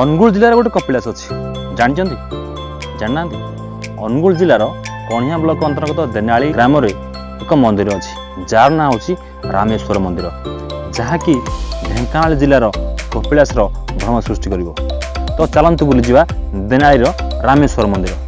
अनुगुल जिलार गोटे कपिलास अच्छी जानते जाना अनुगुल जिलार कणिया ब्लॉक अंतर्गत देनाली ग्राम एक मंदिर अच्छी जार ना हूँ रामेश्वर मंदिर जहाँकि ढेंकानाल जिलार कपिलास भ्रम सृष्टि कर। तो चलतु बुली जावा देनाली रामेश्वर मंदिर।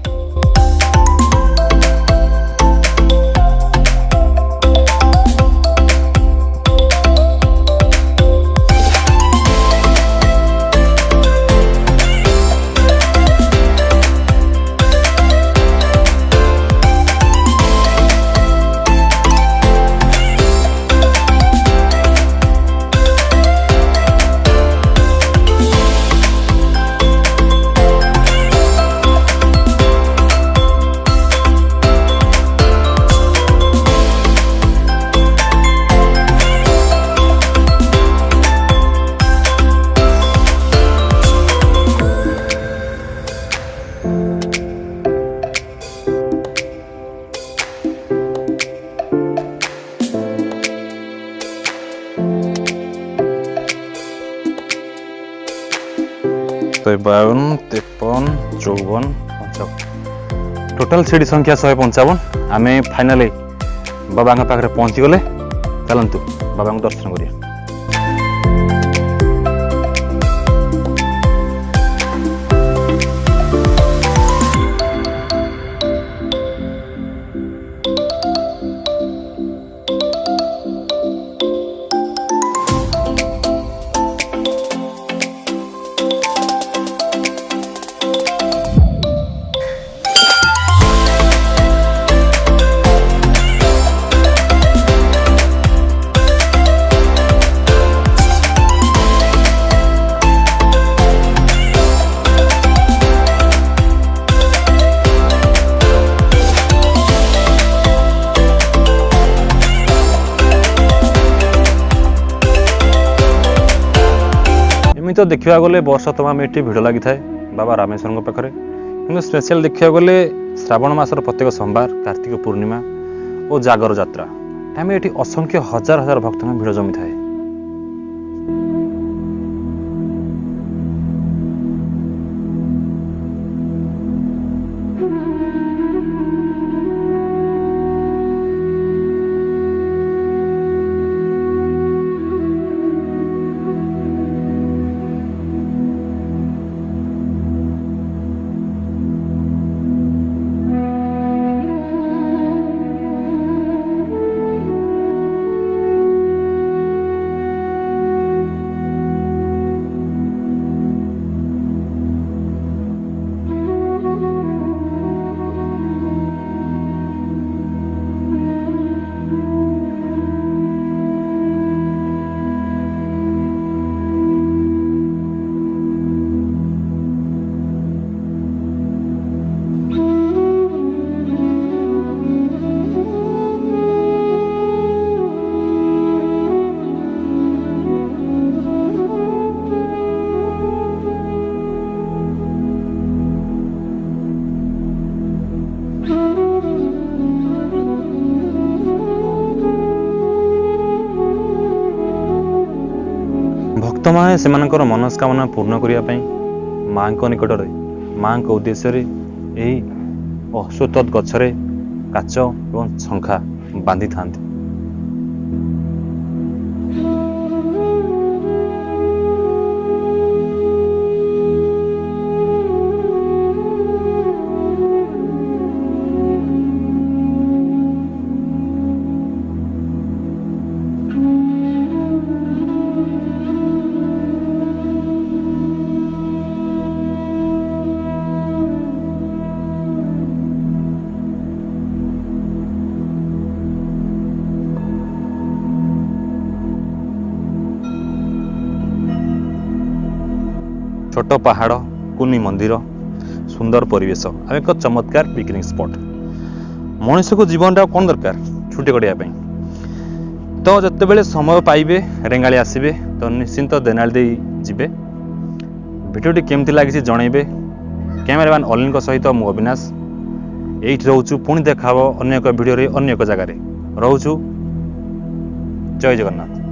तो 52, 53, 54, 55 टोटाल सीढ़ी संख्या 155। आम फाइनाली बाबा पाखे पहुँची गले। चलतु बाबा को दर्शन करिया। तो देखा गले वर्ष तमाम ये भिड़ लगी थाए बाबा रामेश्वर पाखे कि स्पेशल देखा गले श्रावण मासर प्रत्येक सोमवार कार्तिक पूर्णिमा और जागर यात्रा टाइम ये असंख्य हजार हजार भक्त भिड़ जमी थाए। भक्त माए से मनस्कामना पूर्ण करने माँ निकट में माँ उद्देश्य यही अश्वत्थ गछरे काच और शंखा बांधि था। छोट पहाड़ कुनी मंदिर सुंदर परिवेश और एक चमत्कार पिकनिक स्पॉट। मनीष को जीवन कौन दरकार छुट्टी कटापी तो जिते बड़े समय पाइबे रेंगाली आसबे तो निश्चिंत देनाली दे जिबे। भिडियोटी केमती लगी जनइबे। कैमेरामैन अलिन सहित मु अविनाश ये रोचु पुणी देखा अन्य एक भिडियो अन्य एक जगार रोचु। जय जगन्नाथ।